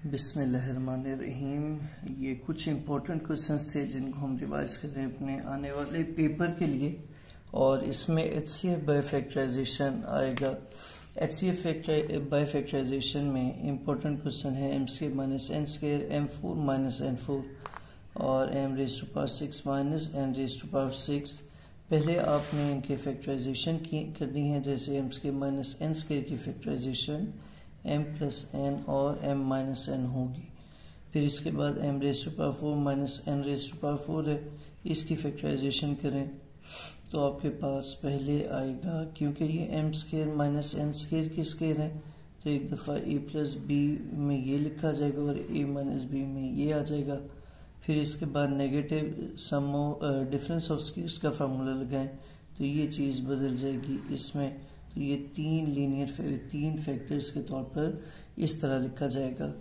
बिस्मिल्लाहिर्रहमानिर्रहीम। ये कुछ इम्पोर्टेंट क्वेश्चंस थे जिनको हम रिवाइज कर रहे हैं अपने आने वाले पेपर के लिए। और इसमें HCF बाय फैक्टराइजेशन आएगा। HCF बाय फैक्टराइजेशन में इम्पोर्टेंट क्वेश्चन है m² minus n square, m4 minus n4 और m raise to power 6 minus n raise to power 6। पहले आपने इनके फैक्टराइजेशन करनी है, जैसे m² माइनस n स्क्वायर की फैक्टराइजेशन m प्लस n और m माइनस n होगी। फिर इसके बाद m raise to power 4 minus n raise to power 4 है, इसकी फैक्टराइजेशन करें तो आपके पास पहले आएगा, क्योंकि ये m² माइनस n² की स्क्वायर है तो एक दफ़ा a प्लस b में ये लिखा जाएगा और a माइनस b में ये आ जाएगा। फिर इसके बाद negative sum difference of squares का फार्मूला लगाएं तो ये चीज़ बदल जाएगी इसमें। तो ये तीन फैक्टर्स के तौर पर इस तरह लिखा जाएगा।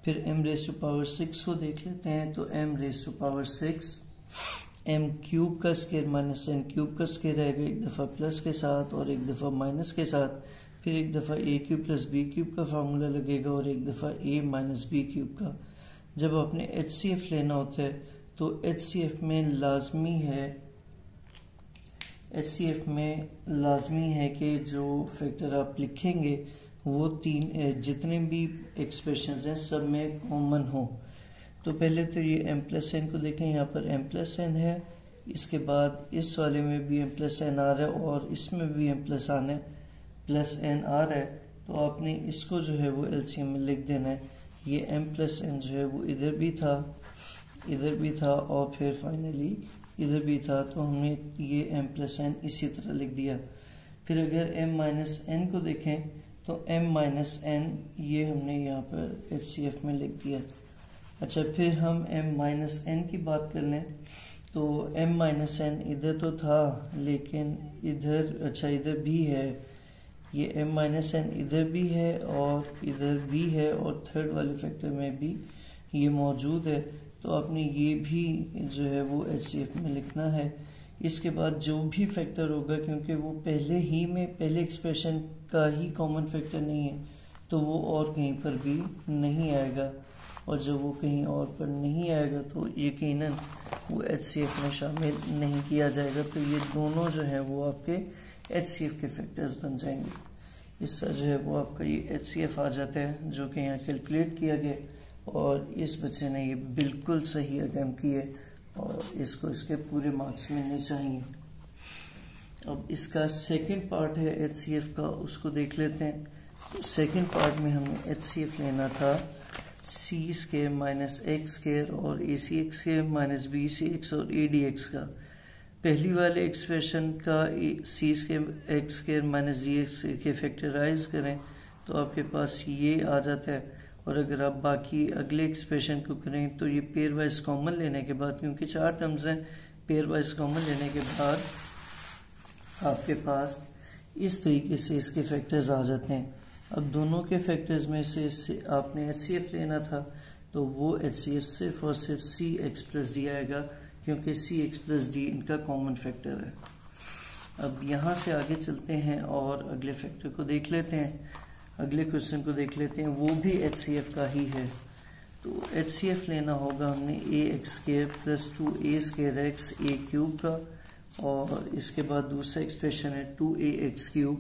फिर m रेज़ टू पावर 6 को देख लेते हैं। तो m raise to power 6 m cube का स्क्वायर माइनस n क्यूब का स्क्वायर आएगा, एक दफ़ा प्लस के साथ और एक दफ़ा माइनस के साथ। फिर एक दफ़ा a cube plus b cube का फार्मूला लगेगा और एक दफ़ा a माइनस b क्यूब का। जब आपने HCF लेना होता है तो HCF में लाजमी है कि जो फैक्टर आप लिखेंगे वो जितने भी एक्सप्रेशंस हैं सब में कॉमन हो। तो पहले तो ये m प्लस n को देखें, यहाँ पर m प्लस n है, इसके बाद इस वाले में भी m प्लस n आ रहा है और इसमें भी m प्लस n आ रहा है। तो आपने इसको जो है वो LCM में लिख देना है। ये m प्लस n जो है वो इधर भी था और फिर फाइनली इधर भी था, तो हमने ये m प्लस n इसी तरह लिख दिया। फिर अगर m माइनस n को देखें तो m माइनस n ये हमने यहाँ पर HCF में लिख दिया। अच्छा, फिर हम m माइनस n की बात कर लें तो m माइनस n इधर तो था लेकिन इधर भी है। ये m माइनस n इधर भी है और इधर भी है और थर्ड वाले फैक्टर में भी ये मौजूद है। तो आपने ये भी जो है वो HCF में लिखना है। इसके बाद जो भी फैक्टर होगा, क्योंकि वो पहले एक्सप्रेशन का ही कॉमन फैक्टर नहीं है तो वो और कहीं पर भी नहीं आएगा, और जब वो कहीं और पर नहीं आएगा तो यकीनन वो HCF में शामिल नहीं किया जाएगा। तो ये दोनों जो है वो आपके HCF के फैक्टर्स बन जाएंगे। इससे जो है वो आपका ये HCF आ जाता है, जो कि यहाँ कैलकुलेट किया गया और इस बच्चे ने ये बिल्कुल सही अटेम्प्ट किए और इसको इसके पूरे मार्क्स मिलने चाहिए। अब इसका सेकंड पार्ट है HCF का, उसको देख लेते हैं। तो सेकंड पार्ट में हमें HCF लेना था c² माइनस x² और ac² माइनस bcx और adx का। पहली वाले एक्सप्रेशन का c² माइनस dx के फैक्टराइज करें तो आपके पास ये आ जाता है। और अगर आप बाकी अगले एक्सप्रेशन को करें तो ये पेयर वाइज कॉमन लेने के बाद, क्योंकि 4 टर्म्स हैं, पेयर वाइज कॉमन लेने के बाद आपके पास इस तरीके से इसके फैक्टर्स आ जाते हैं। अब दोनों के फैक्टर्स में से आपने HCF लेना था तो वो HCF सिर्फ और सिर्फ cx प्लस d आएगा, क्योंकि cx प्लस d इनका कॉमन फैक्टर है। अब यहाँ से आगे चलते हैं और अगले फैक्टर को देख लेते हैं, अगले क्वेश्चन को देख लेते हैं। वो भी HCF का ही है। तो HCF लेना होगा हमने ax² plus 2a² a cube का, और इसके बाद दूसरा एक्सप्रेशन है 2ax³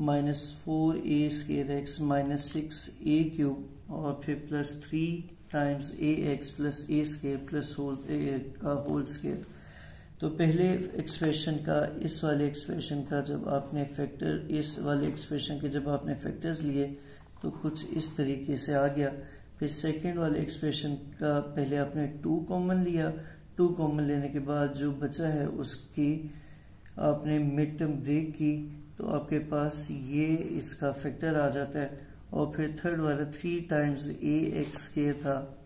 minus 4a² minus 6a cube और फिर plus 3 times ax plus a² plus whole square. तो पहले एक्सप्रेशन का इस वाले एक्सप्रेशन का जब आपने फैक्टर्स लिए तो कुछ इस तरीके से आ गया। फिर सेकंड वाले एक्सप्रेशन का पहले आपने 2 कॉमन लिया, 2 कॉमन लेने के बाद जो बचा है उसकी आपने मिड टर्म ब्रेक की तो आपके पास ये इसका फैक्टर आ जाता है। और फिर थर्ड वाला 3 टाइम्स ax² था,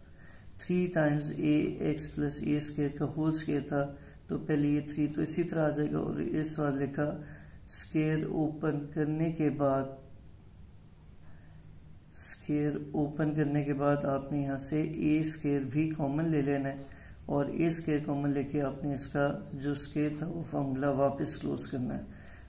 3 टाइम्स ax प्लस a² का होल स्क्वायर था। तो पहले ये 3 तो इसी तरह आ जाएगा और इस वाले का स्क्वायर ओपन करने के बाद आपने यहाँ से a² भी कॉमन ले लेना है और a² कॉमन लेके आपने इसका जो स्क्वायर था वो फार्मूला वापस क्लोज करना है।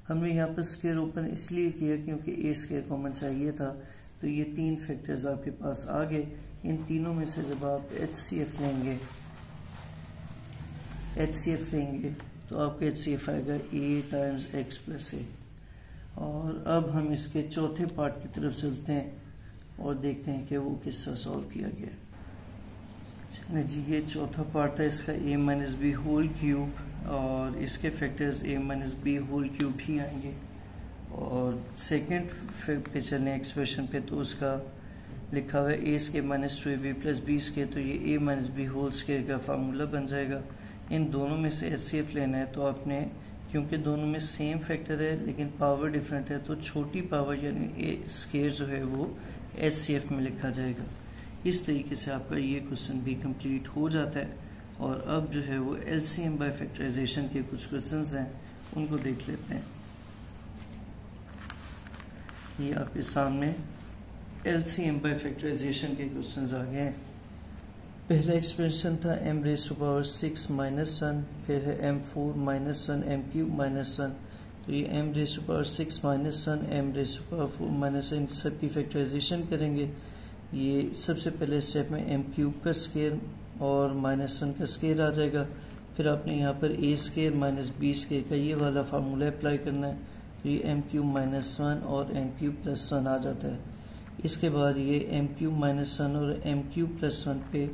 हमने यहाँ पर स्क्वायर ओपन इसलिए किया क्योंकि a² कॉमन चाहिए था, तो ये 3 फैक्टर्स आपके पास आ गए। इन तीनों में से जब आप HCF लेंगे तो आपका HCF आएगा a times x plus a। और अब हम इसके चौथे पार्ट की तरफ चलते हैं और देखते हैं कि वो किस तरह सॉल्व किया गया। चलिए जी, ये चौथा पार्ट था इसका, a minus B whole cube, और इसके factors a minus B whole cube ही आएंगे। और सेकेंड पे चलें एक्सप्रेशन पे, तो उसका लिखा हुआ है a square minus 2ab plus b square, तो ये a minus B whole square का फार्मूला बन जाएगा। इन दोनों में से HCF लेना है, तो आपने, क्योंकि दोनों में सेम फैक्टर है लेकिन पावर डिफरेंट है, तो छोटी पावर यानी a स्केयर जो है वो HCF में लिखा जाएगा। इस तरीके से आपका ये क्वेश्चन भी कंप्लीट हो जाता है। और अब जो है वो LCM बाय फैक्टराइजेशन के कुछ क्वेश्चंस हैं, उनको देख लेते हैं। ये आपके सामने LCM बाय फैक्टराइजेशन के क्वेश्चंस आ गए हैं। पहला एक्सप्रेशन था m raise to power 6 minus 1, फिर है m4 minus 1 m cube minus 1। तो ये m raise to power 6 minus 1 m raise to power 4 minus 1 सबकी फैक्टराइजेशन करेंगे। ये सबसे पहले स्टेप में m क्यूब का स्केयर और माइनस 1 का स्केयर आ जाएगा। फिर आपने यहाँ पर a square minus b square का ये वाला फार्मूला अप्लाई करना है, तो ये m क्यूब माइनस 1 और m क्यूब प्लस 1 आ जाता है। इसके बाद ये m क्यूब माइनस 1 और m क्यूब प्लस 1 पे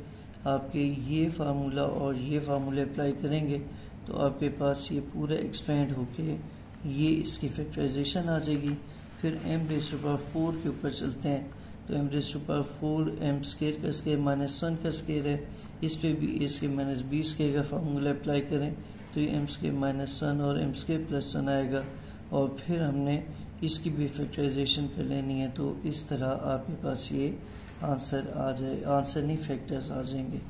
आपके ये फार्मूला और ये फार्मूला अप्लाई करेंगे, तो आपके पास ये पूरा एक्सपेंड होके ये इसकी फैक्टराइजेशन आ जाएगी। फिर m रेज़ टू पावर 4 के ऊपर चलते हैं, तो m raise to power 4 m square का स्केयर माइनस 1 का स्केयर है, इस पे भी a square minus b square का फार्मूला अप्लाई करें, तो ये m स्केयर माइनस 1 और m स्केयर प्लस 1 आएगा। और फिर हमने इसकी भी फैक्टराइजेशन कर लेनी है, तो इस तरह आपके पास ये आंसर आ जाए, आंसर नहीं फैक्टर्स आ जाएंगे।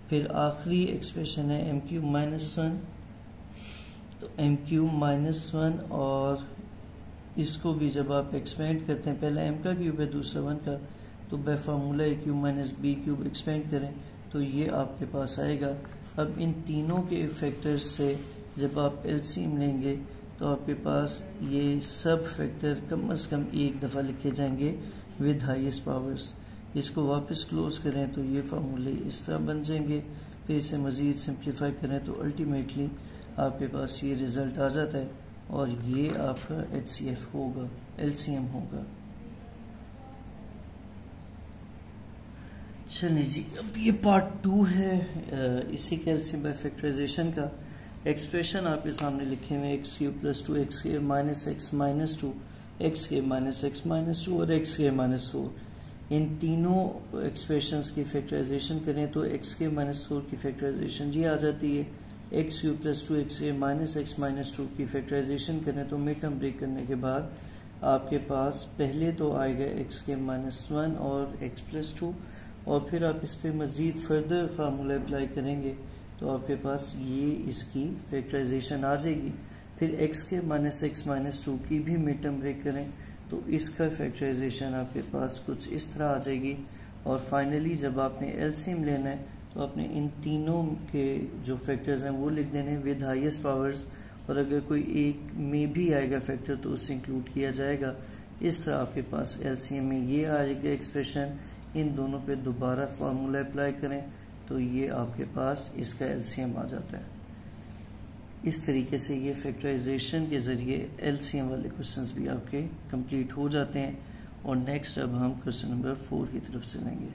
फिर आखिरी एक्सप्रेशन है m क्यूब माइनस 1, तो m क्यूब माइनस 1, और इसको भी जब आप एक्सपेंड करते हैं, पहला m का क्यूब है दूसरा 1 का, तो bye formula a cube minus b cube expand करें, तो ये आपके पास आएगा। अब इन तीनों के फैक्टर्स से जब आप LCM लेंगे, तो आपके पास ये सब फैक्टर कम से कम एक दफ़ा लिखे जाएंगे विद हाईएस्ट पावर्स। इसको वापस क्लोज करें तो ये फार्मूले इस तरह बन जाएंगे। फिर इसे मज़ीद सिंप्लीफाई करें तो अल्टीमेटली आपके पास ये रिज़ल्ट आ जाता है, और ये आपका HCF होगा, LCM होगा। चलिए जी, अब ये पार्ट 2 है इसी के LCM बाय फैक्टराइजेशन का। एक्सप्रेशन आपके सामने लिखे हुए x cube plus 2 x square minus x minus 2 x square minus x minus 2 और x स्क्वायर माइनस 4। इन तीनों एक्सप्रेशंस की फैक्टराइजेशन करें तो x स्क्वायर माइनस 4 की फैक्टराइजेशन ये आ जाती है। x cube plus 2 x square minus x minus 2 की फैक्टराइजेशन करें तो मिड टर्म ब्रेक करने के बाद आपके पास पहले तो आएगा x स्क्वायर माइनस 1 और x प्लस 2, और फिर आप इस पर मज़ीद फर्दर फार्मूला अप्लाई करेंगे तो आपके पास ये इसकी फैक्टराइजेशन आ जाएगी। फिर x के माइनस x माइनस 2 की भी मिड टर्म ब्रेक करें तो इसका फैक्टराइजेशन आपके पास कुछ इस तरह आ जाएगी। और फाइनली जब आपने LCM लेना है तो आपने इन तीनों के जो फैक्टर्स हैं वो लिख देने विद हाईएस्ट पावर्स, और अगर कोई एक में भी आएगा फैक्टर तो उसे इंक्लूड किया जाएगा। इस तरह आपके पास LCM में ये आएगा एक्सप्रेशन। इन दोनों पे दोबारा फार्मूला अप्लाई करें तो ये आपके पास इसका LCM आ जाता है। इस तरीके से ये फैक्टराइजेशन के ज़रिए LCM वाले क्वेश्चंस भी आपके कंप्लीट हो जाते हैं। और नेक्स्ट अब हम क्वेश्चन नंबर 4 की तरफ चलेंगे।